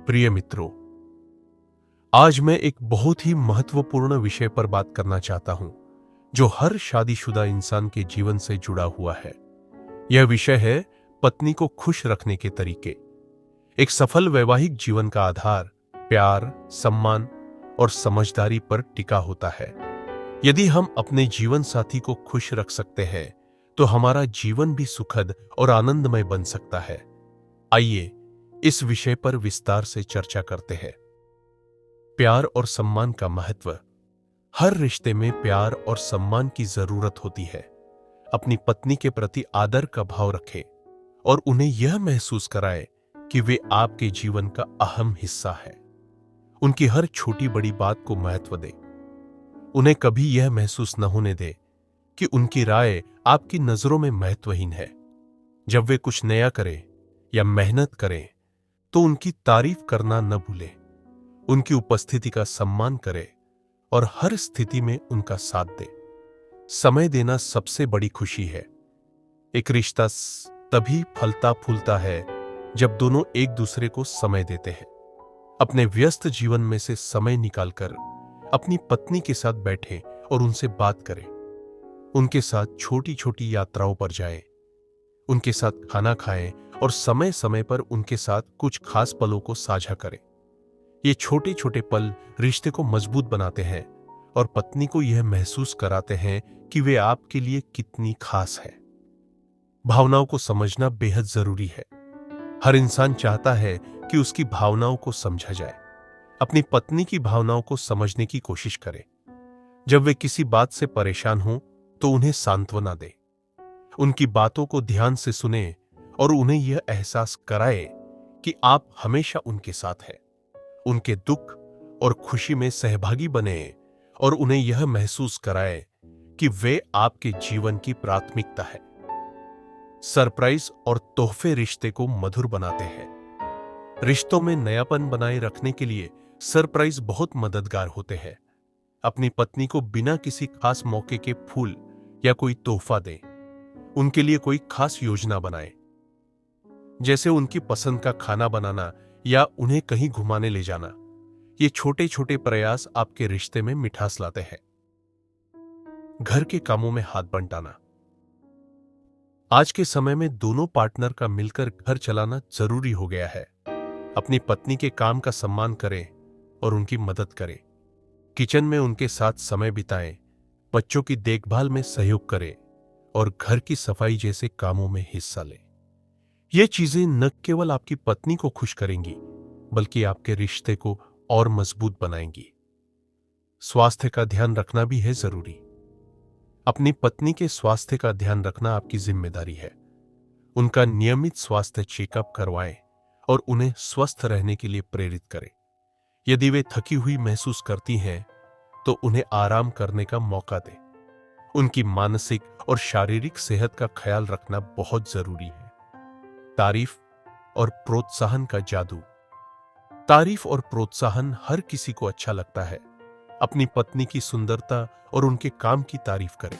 प्रिय मित्रों, आज मैं एक बहुत ही महत्वपूर्ण विषय पर बात करना चाहता हूं, जो हर शादीशुदा इंसान के जीवन से जुड़ा हुआ है। यह विषय है पत्नी को खुश रखने के तरीके। एक सफल वैवाहिक जीवन का आधार प्यार, सम्मान और समझदारी पर टिका होता है। यदि हम अपने जीवन साथी को खुश रख सकते हैं, तो हमारा जीवन भी सुखद और आनंदमय बन सकता है। आइए इस विषय पर विस्तार से चर्चा करते हैं। प्यार और सम्मान का महत्व। हर रिश्ते में प्यार और सम्मान की जरूरत होती है। अपनी पत्नी के प्रति आदर का भाव रखें और उन्हें यह महसूस कराएं कि वे आपके जीवन का अहम हिस्सा है। उनकी हर छोटी बड़ी बात को महत्व दें। उन्हें कभी यह महसूस न होने दें कि उनकी राय आपकी नजरों में महत्वहीन है। जब वे कुछ नया करें या मेहनत करें, तो उनकी तारीफ करना न भूलें। उनकी उपस्थिति का सम्मान करें और हर स्थिति में उनका साथ दें। समय देना सबसे बड़ी खुशी है। एक रिश्ता तभी फलता फूलता है जब दोनों एक दूसरे को समय देते हैं। अपने व्यस्त जीवन में से समय निकालकर अपनी पत्नी के साथ बैठें और उनसे बात करें। उनके साथ छोटी छोटी यात्राओं पर जाएं, उनके साथ खाना खाएं और समय समय पर उनके साथ कुछ खास पलों को साझा करें। ये छोटे छोटे पल रिश्ते को मजबूत बनाते हैं और पत्नी को यह महसूस कराते हैं कि वे आपके लिए कितनी खास है। भावनाओं को समझना बेहद जरूरी है। हर इंसान चाहता है कि उसकी भावनाओं को समझा जाए। अपनी पत्नी की भावनाओं को समझने की कोशिश करें। जब वे किसी बात से परेशान हों, तो उन्हें सांत्वना दें। उनकी बातों को ध्यान से सुनें और उन्हें यह एहसास कराएं कि आप हमेशा उनके साथ हैं। उनके दुख और खुशी में सहभागी बने और उन्हें यह महसूस कराएं कि वे आपके जीवन की प्राथमिकता है। सरप्राइज और तोहफे रिश्ते को मधुर बनाते हैं। रिश्तों में नयापन बनाए रखने के लिए सरप्राइज बहुत मददगार होते हैं। अपनी पत्नी को बिना किसी खास मौके के फूल या कोई तोहफा दें। उनके लिए कोई खास योजना बनाएं, जैसे उनकी पसंद का खाना बनाना या उन्हें कहीं घुमाने ले जाना। ये छोटे छोटे प्रयास आपके रिश्ते में मिठास लाते हैं। घर के कामों में हाथ बंटाना। आज के समय में दोनों पार्टनर का मिलकर घर चलाना जरूरी हो गया है। अपनी पत्नी के काम का सम्मान करें और उनकी मदद करें। किचन में उनके साथ समय बिताएं, बच्चों की देखभाल में सहयोग करें और घर की सफाई जैसे कामों में हिस्सा लें। ये चीजें न केवल आपकी पत्नी को खुश करेंगी, बल्कि आपके रिश्ते को और मजबूत बनाएंगी। स्वास्थ्य का ध्यान रखना भी है जरूरी। अपनी पत्नी के स्वास्थ्य का ध्यान रखना आपकी जिम्मेदारी है। उनका नियमित स्वास्थ्य चेकअप करवाएं और उन्हें स्वस्थ रहने के लिए प्रेरित करें। यदि वे थकी हुई महसूस करती हैं, तो उन्हें आराम करने का मौका दें। उनकी मानसिक और शारीरिक सेहत का ख्याल रखना बहुत जरूरी है। तारीफ और प्रोत्साहन का जादू। तारीफ और प्रोत्साहन हर किसी को अच्छा लगता है। अपनी पत्नी की सुंदरता और उनके काम की तारीफ करें।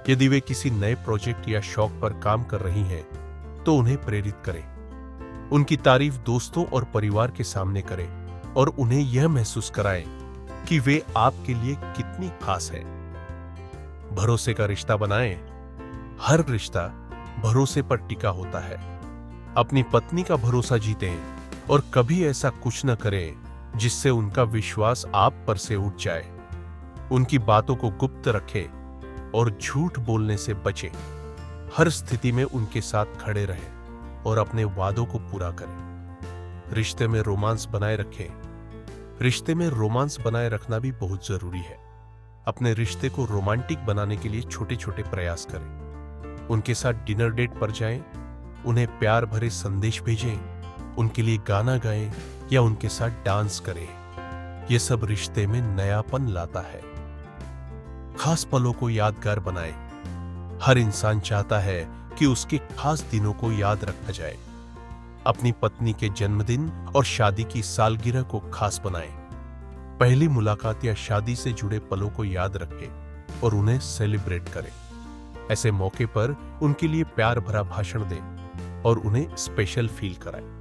यदि वे किसी नए प्रोजेक्ट या शौक पर काम कर रही हैं, तो उन्हें प्रेरित करें। उनकी तारीफ दोस्तों और परिवार के सामने करें और उन्हें यह महसूस कराएं कि वे आपके लिए कितनी खास है। भरोसे का रिश्ता बनाएं। हर रिश्ता भरोसे पर टिका होता है। अपनी पत्नी का भरोसा जीतें और कभी ऐसा कुछ न करें जिससे उनका विश्वास आप पर से उठ जाए। उनकी बातों को गुप्त रखें और झूठ बोलने से बचें। हर स्थिति में उनके साथ खड़े रहें और अपने वादों को पूरा करें। रिश्ते में रोमांस बनाए रखें। रिश्ते में रोमांस बनाए रखना भी बहुत जरूरी है। अपने रिश्ते को रोमांटिक बनाने के लिए छोटे छोटे प्रयास करें। उनके साथ डिनर डेट पर जाएं, उन्हें प्यार भरे संदेश भेजें, उनके लिए गाना गाएं या उनके साथ डांस करें। यह सब रिश्ते में नयापन लाता है। खास पलों को यादगार बनाएं। हर इंसान चाहता है कि उसके खास दिनों को याद रखा जाए। अपनी पत्नी के जन्मदिन और शादी की सालगिरह को खास बनाएं। पहली मुलाकात या शादी से जुड़े पलों को याद रखें और उन्हें सेलिब्रेट करें। ऐसे मौके पर उनके लिए प्यार भरा भाषण दें और उन्हें स्पेशल फील कराएं।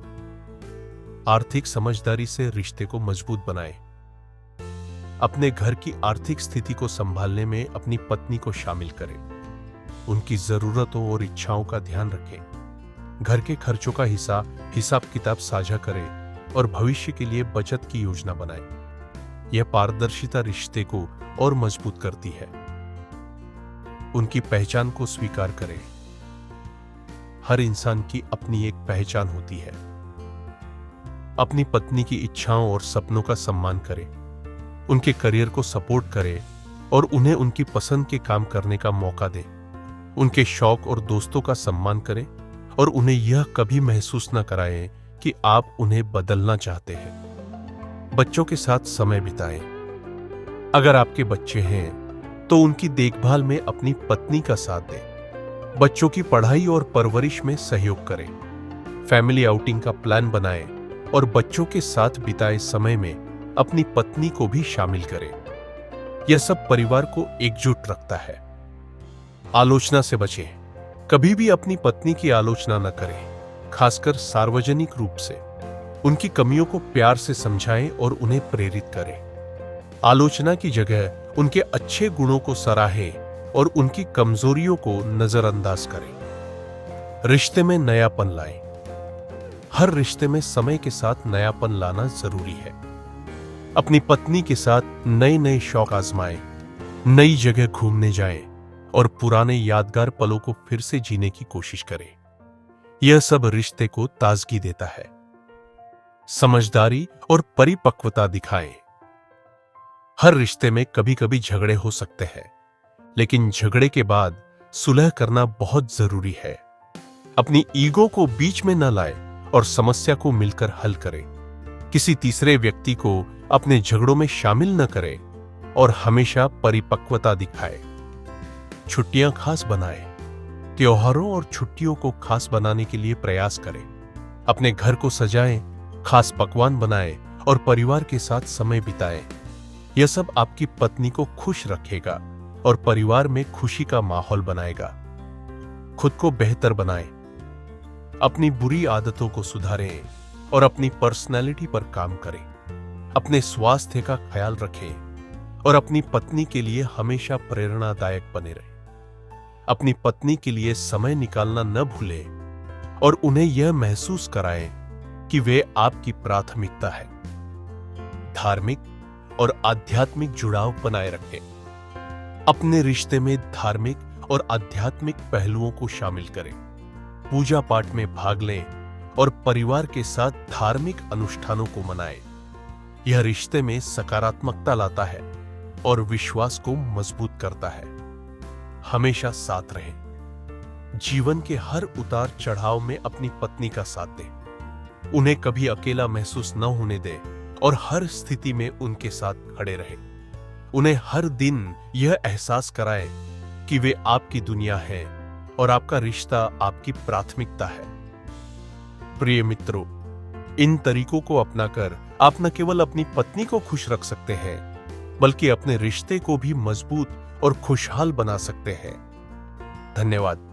आर्थिक समझदारी से रिश्ते को मजबूत बनाएं। अपने घर की आर्थिक स्थिति को संभालने में अपनी पत्नी को शामिल करें। उनकी जरूरतों और इच्छाओं का ध्यान रखें। घर के खर्चों का हिसाब किताब साझा करें और भविष्य के लिए बचत की योजना बनाएं। यह पारदर्शिता रिश्ते को और मजबूत करती है। उनकी पहचान को स्वीकार करें। हर इंसान की अपनी एक पहचान होती है। अपनी पत्नी की इच्छाओं और सपनों का सम्मान करें। उनके करियर को सपोर्ट करें और उन्हें उनकी पसंद के काम करने का मौका दें। उनके शौक और दोस्तों का सम्मान करें और उन्हें यह कभी महसूस न कराएं कि आप उन्हें बदलना चाहते हैं। बच्चों के साथ समय बिताएं। अगर आपके बच्चे हैं तो उनकी देखभाल में अपनी पत्नी का साथ दें। बच्चों की पढ़ाई और परवरिश में सहयोग करें। फैमिली आउटिंग का प्लान बनाएं और बच्चों के साथ बिताए समय में अपनी पत्नी को भी शामिल करें। यह सब परिवार को एकजुट रखता है। आलोचना से बचें। कभी भी अपनी पत्नी की आलोचना न करें, खासकर सार्वजनिक रूप से। उनकी कमियों को प्यार से समझाएं और उन्हें प्रेरित करें। आलोचना की जगह उनके अच्छे गुणों को सराहें और उनकी कमजोरियों को नजरअंदाज करें। रिश्ते में नयापन लाएं। हर रिश्ते में समय के साथ नयापन लाना जरूरी है। अपनी पत्नी के साथ नए नए शौक आजमाएं, नई जगह घूमने जाएं और पुराने यादगार पलों को फिर से जीने की कोशिश करें। यह सब रिश्ते को ताजगी देता है। समझदारी और परिपक्वता दिखाएं। हर रिश्ते में कभी कभी झगड़े हो सकते हैं, लेकिन झगड़े के बाद सुलह करना बहुत जरूरी है। अपनी ईगो को बीच में न लाएं और समस्या को मिलकर हल करें। किसी तीसरे व्यक्ति को अपने झगड़ों में शामिल न करें और हमेशा परिपक्वता दिखाएं। छुट्टियां खास बनाएं। त्योहारों और छुट्टियों को खास बनाने के लिए प्रयास करें। अपने घर को सजाएं, खास पकवान बनाएं और परिवार के साथ समय बिताएं। यह सब आपकी पत्नी को खुश रखेगा और परिवार में खुशी का माहौल बनाएगा। खुद को बेहतर बनाएं। अपनी बुरी आदतों को सुधारें और अपनी पर्सनैलिटी पर काम करें। अपने स्वास्थ्य का ख्याल रखें और अपनी पत्नी के लिए हमेशा प्रेरणादायक बने रहें। अपनी पत्नी के लिए समय निकालना न भूलें और उन्हें यह महसूस कराएं कि वे आपकी प्राथमिकता है। धार्मिक और आध्यात्मिक जुड़ाव बनाए रखें। अपने रिश्ते में धार्मिक और आध्यात्मिक पहलुओं को शामिल करें। पूजा पाठ में भाग लें और परिवार के साथ धार्मिक अनुष्ठानों को मनाएं। यह रिश्ते में सकारात्मकता लाता है और विश्वास को मजबूत करता है। हमेशा साथ रहें। जीवन के हर उतार चढ़ाव में अपनी पत्नी का साथ दें। उन्हें कभी अकेला महसूस न होने दें और हर स्थिति में उनके साथ खड़े रहें। उन्हें हर दिन यह एहसास कराएं कि वे आपकी दुनिया है और आपका रिश्ता आपकी प्राथमिकता है। प्रिय मित्रों, इन तरीकों को अपनाकर आप न केवल अपनी पत्नी को खुश रख सकते हैं, बल्कि अपने रिश्ते को भी मजबूत और खुशहाल बना सकते हैं। धन्यवाद।